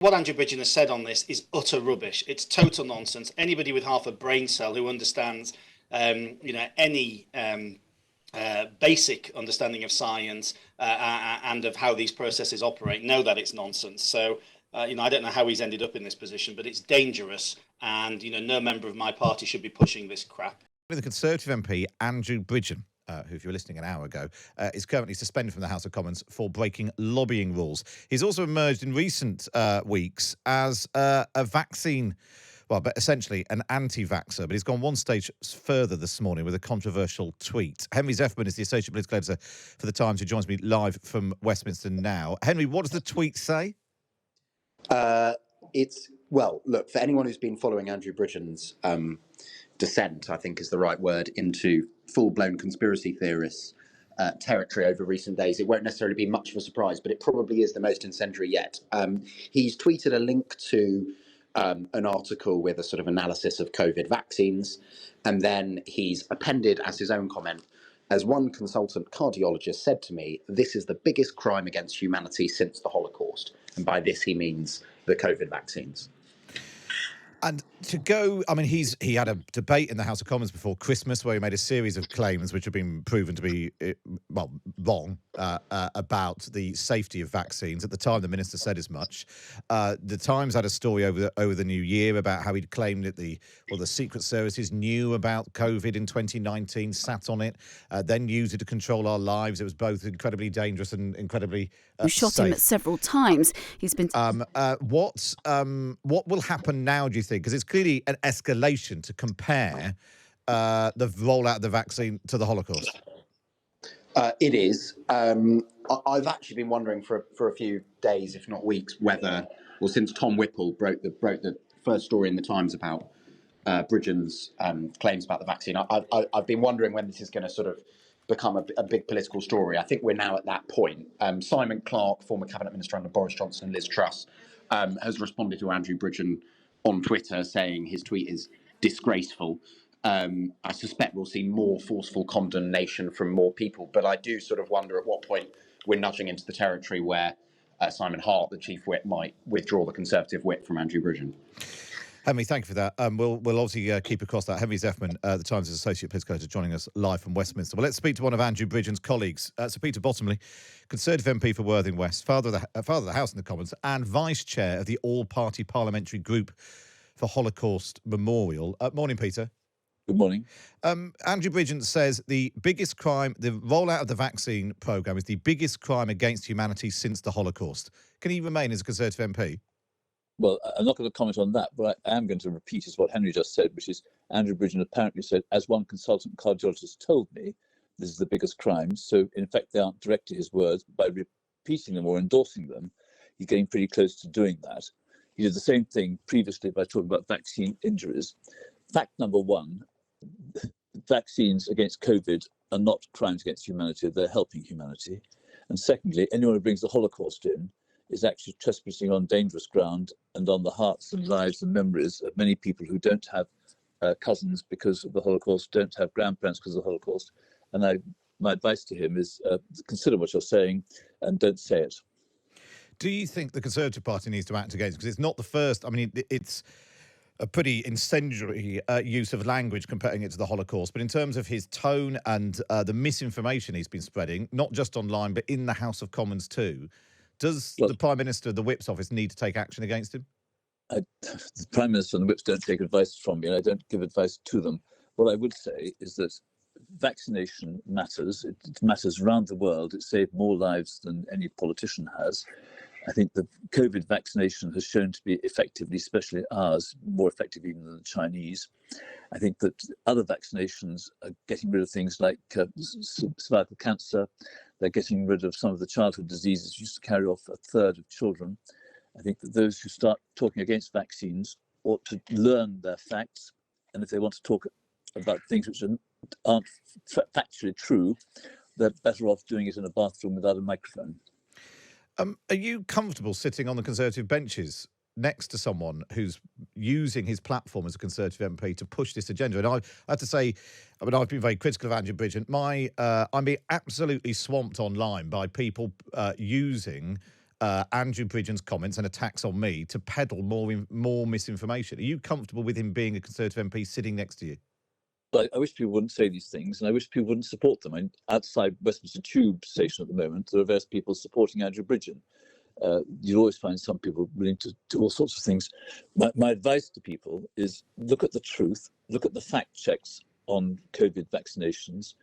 What Andrew Bridgen has said on this is utter rubbish. It's total nonsense. Anybody with half a brain cell who understands, any basic understanding of science and of how these processes operate know that it's nonsense. So, I don't know how he's ended up in this position, but it's dangerous. And, no member of my party should be pushing this crap. The Conservative MP, Andrew Bridgen, who, if you were listening an hour ago, is currently suspended from the House of Commons for breaking lobbying rules. He's also emerged in recent weeks as a vaccine, well, but essentially an anti-vaxxer, but he's gone one stage further this morning with a controversial tweet. Henry Zeffman is the Associate Political Editor for The Times, who joins me live from Westminster now. Henry, what does the tweet say? Look, for anyone who's been following Andrew Bridgen's descent, I think is the right word, into full-blown conspiracy theorists territory over recent days, it won't necessarily be much of a surprise, but it probably is the most incendiary yet. He's tweeted a link to an article with a sort of analysis of COVID vaccines, and then he's appended as his own comment, as one consultant cardiologist said to me, this is the biggest crime against humanity since the Holocaust. And by this, he means the COVID vaccines. And to go, I mean, he had a debate in the House of Commons before Christmas where he made a series of claims which have been proven to be, wrong about the safety of vaccines. At the time, the minister said as much. The Times had a story over the new year about how he'd claimed that the Secret Services knew about COVID in 2019, sat on it, then used it to control our lives. It was both incredibly dangerous and incredibly We shot safe. him several times. He's been. What will happen now, do you think? Because it's clearly an escalation to compare the rollout of the vaccine to the Holocaust. It is. I've actually been wondering for a few days, if not weeks, whether, well, since Tom Whipple broke the first story in the Times about Bridgen's claims about the vaccine, I've been wondering when this is going to sort of become a big political story. I think we're now at that point. Simon Clarke, former cabinet minister under Boris Johnson and Liz Truss, has responded to Andrew Bridgen on Twitter saying his tweet is disgraceful. I suspect we'll see more forceful condemnation from more people, but I do sort of wonder at what point we're nudging into the territory where Simon Hart, the chief whip, might withdraw the Conservative whip from Andrew Bridgen. Henry, thank you for that. We'll obviously keep across that. Henry Zeffman, the Times' Associate Political Editor, joining us live from Westminster. Well, let's speak to one of Andrew Bridgen's colleagues, Sir Peter Bottomley, Conservative MP for Worthing West, father of the House in the Commons, and Vice Chair of the All-Party Parliamentary Group for Holocaust Memorial. Morning, Peter. Good morning. Andrew Bridgen says the rollout of the vaccine programme is the biggest crime against humanity since the Holocaust. Can he remain as a Conservative MP? Well, I'm not going to comment on that, but I am going to repeat is what Henry just said, which is Andrew Bridgen apparently said, as one consultant cardiologist told me, this is the biggest crime. So, in fact, they aren't directly his words. By repeating them or endorsing them, he's getting pretty close to doing that. He did the same thing previously by talking about vaccine injuries. Fact number one, vaccines against COVID are not crimes against humanity, they're helping humanity. And secondly, anyone who brings the Holocaust in is actually trespassing on dangerous ground and on the hearts and lives and memories of many people who don't have cousins because of the Holocaust, don't have grandparents because of the Holocaust. And my advice to him is consider what you're saying and don't say it. Do you think the Conservative Party needs to act against it? Because it's not the first. I mean, it's a pretty incendiary use of language comparing it to the Holocaust. But in terms of his tone and the misinformation he's been spreading, not just online, but in the House of Commons too, does the Prime Minister, the Whip's office, need to take action against him? The Prime Minister and the Whips don't take advice from me, and I don't give advice to them. What I would say is that vaccination matters. It matters around the world. It saved more lives than any politician has. I think the COVID vaccination has shown to be effectively, especially ours, more effective even than the Chinese. I think that other vaccinations are getting rid of things like cervical cancer. They're getting rid of some of the childhood diseases used to carry off a third of children. I think that those who start talking against vaccines ought to learn their facts. And if they want to talk about things which aren't factually true, they're better off doing it in a bathroom without a microphone. Are you comfortable sitting on the Conservative benches next to someone who's using his platform as a Conservative MP to push this agenda? And I have to say, I mean, I've been very critical of Andrew Bridgen. I'm being absolutely swamped online by people using Andrew Bridgen's comments and attacks on me to peddle more misinformation. Are you comfortable with him being a Conservative MP sitting next to you? I wish people wouldn't say these things, and I wish people wouldn't support them. Outside Westminster Tube station at the moment, there are various people supporting Andrew Bridgen. You'll always find some people willing to do all sorts of things. My advice to people is look at the truth, look at the fact checks on COVID vaccinations,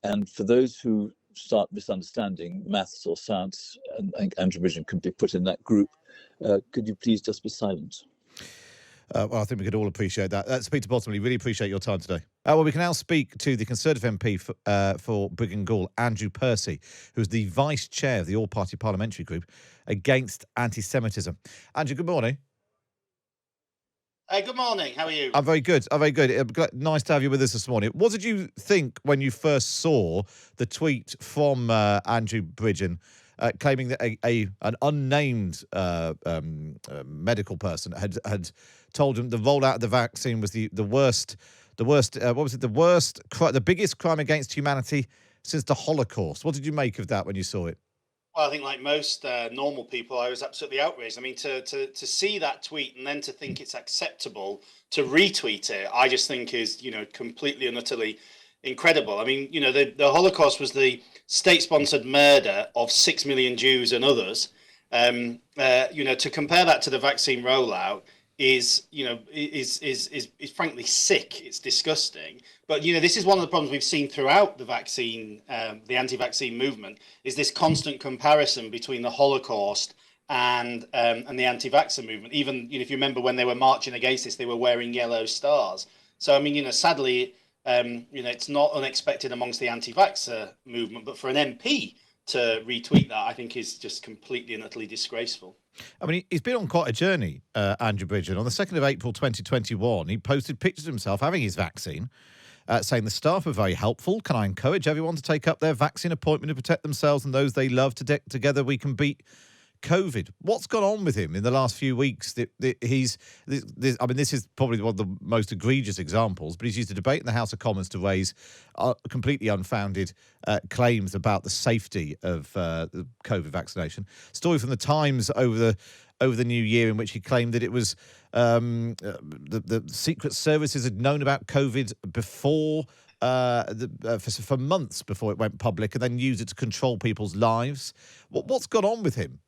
and for those who start misunderstanding maths or science, and I think Andrew Bridgen could be put in that group, could you please just be silent? Well, I think we could all appreciate that. That's Peter Bottomley. Really appreciate your time today. Well, we can now speak to the Conservative MP for Brigg Gall, Andrew Percy, who's the Vice Chair of the All-Party Parliamentary Group against Antisemitism. Andrew, good morning. Hey, good morning. How are you? I'm very good. Nice to have you with us this morning. What did you think when you first saw the tweet from Andrew Bridgen claiming that an unnamed medical person had told him the rollout of the vaccine was the biggest crime against humanity since the Holocaust? What did you make of that when you saw it? Well, I think like most normal people, I was absolutely outraged. I mean, to see that tweet and then to think it's acceptable to retweet it, I just think is, completely and utterly incredible. I mean, the Holocaust was the state-sponsored murder of 6 million Jews and others. To compare that to the vaccine rollout is frankly sick. It's disgusting. But this is one of the problems we've seen throughout the anti-vaccine movement, is this constant comparison between the Holocaust and the anti-vaxxer movement. Even if you remember when they were marching against this, they were wearing yellow stars. So I mean, sadly, it's not unexpected amongst the anti-vaxxer movement, but for an MP to retweet that, I think is just completely and utterly disgraceful. I mean, he's been on quite a journey, Andrew Bridgen. On the 2nd of April 2021, he posted pictures of himself having his vaccine, saying the staff are very helpful. Can I encourage everyone to take up their vaccine appointment to protect themselves and those they love? Together we can beat COVID. What's gone on with him in the last few weeks? This is probably one of the most egregious examples, but he's used a debate in the House of Commons to raise completely unfounded claims about the safety of the COVID vaccination. Story from the Times over the new year in which he claimed that it was the Secret Services had known about COVID before for months before it went public, and then used it to control people's lives. What's gone on with him?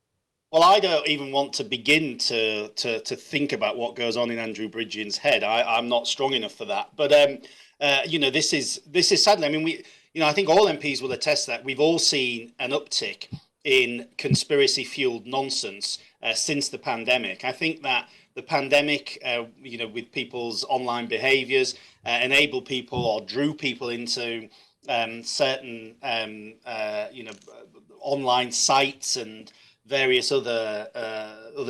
Well, I don't even want to begin to think about what goes on in Andrew Bridgen's head. I'm not strong enough for that. But this is sadly. I mean, I think all MPs will attest that we've all seen an uptick in conspiracy-fueled nonsense since the pandemic. I think that the pandemic, with people's online behaviours, enabled people or drew people into certain online sites and various other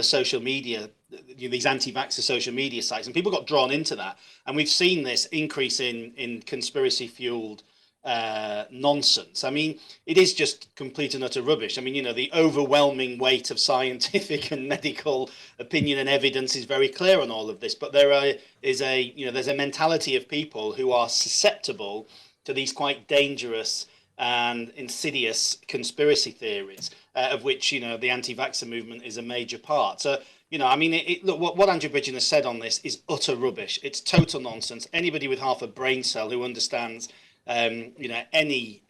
social media, these anti-vaxxer social media sites, and people got drawn into that. And we've seen this increase in conspiracy-fueled nonsense. I mean, it is just complete and utter rubbish. I mean, the overwhelming weight of scientific and medical opinion and evidence is very clear on all of this. But there's a mentality of people who are susceptible to these quite dangerous and insidious conspiracy theories, of which the anti-vaxxer movement is a major part. So look, what Andrew Bridgen has said on this is utter rubbish. It's total nonsense. Anybody with half a brain cell who understands any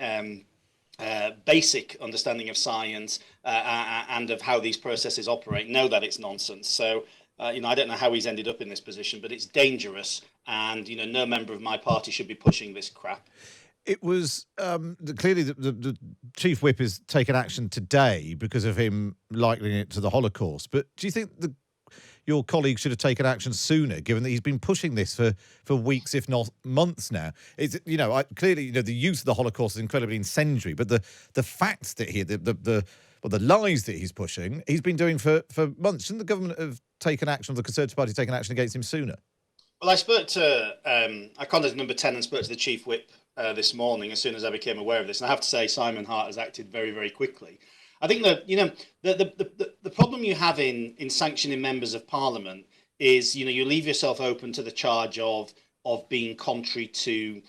basic understanding of science and of how these processes operate know that it's nonsense. So I don't know how he's ended up in this position, but it's dangerous, and no member of my party should be pushing this crap. It was clearly the chief whip has taken action today because of him likening it to the Holocaust. But do you think your colleague should have taken action sooner, given that he's been pushing this for weeks, if not months now? Clearly, the use of the Holocaust is incredibly incendiary, but the facts that the lies that he's pushing, he's been doing for months. Shouldn't the government have taken action, or the Conservative Party taken action against him sooner? Well, I spoke to I contacted number 10 and spoke to the chief whip this morning as soon as I became aware of this, and I have to say Simon Hart has acted very, very quickly. I think that the problem you have in sanctioning members of Parliament is you leave yourself open to the charge of being contrary to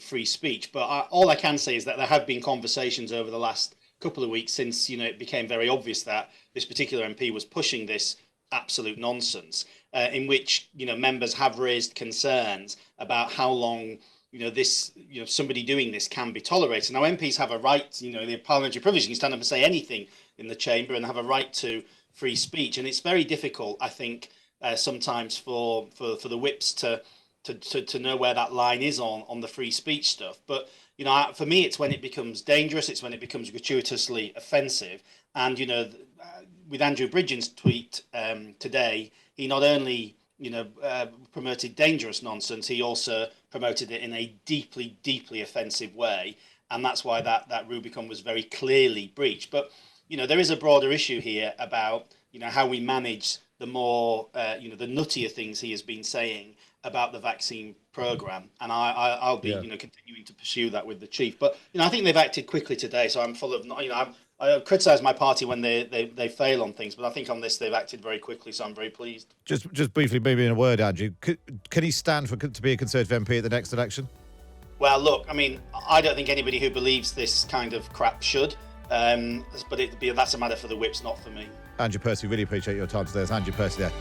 free speech. But all I can say is that there have been conversations over the last couple of weeks since, it became very obvious that this particular MP was pushing this absolute nonsense, in which, members have raised concerns about how long, this, somebody doing this can be tolerated. Now, MPs have a right, the parliamentary privilege, you can stand up and say anything in the chamber and have a right to free speech. And it's very difficult, I think, sometimes for the whips to know where that line is on the free speech stuff. But for me, it's when it becomes dangerous. It's when it becomes gratuitously offensive. And with Andrew Bridgen's tweet today, he not only promoted dangerous nonsense, he also promoted it in a deeply, deeply offensive way. And that's why that Rubicon was very clearly breached. But there is a broader issue here about how we manage the more the nuttier things he has been saying about the vaccine program, and I'll be continuing to pursue that with the chief. But I think they've acted quickly today, so I'm full of I criticise my party when they fail on things, but I think on this they've acted very quickly, so I'm very pleased. Just briefly, maybe in a word, Andrew, can he stand to be a Conservative MP at the next election? Well, look, I don't think anybody who believes this kind of crap should, but that's a matter for the whips, not for me. Andrew Percy, really appreciate your time today. It's Andrew Percy there.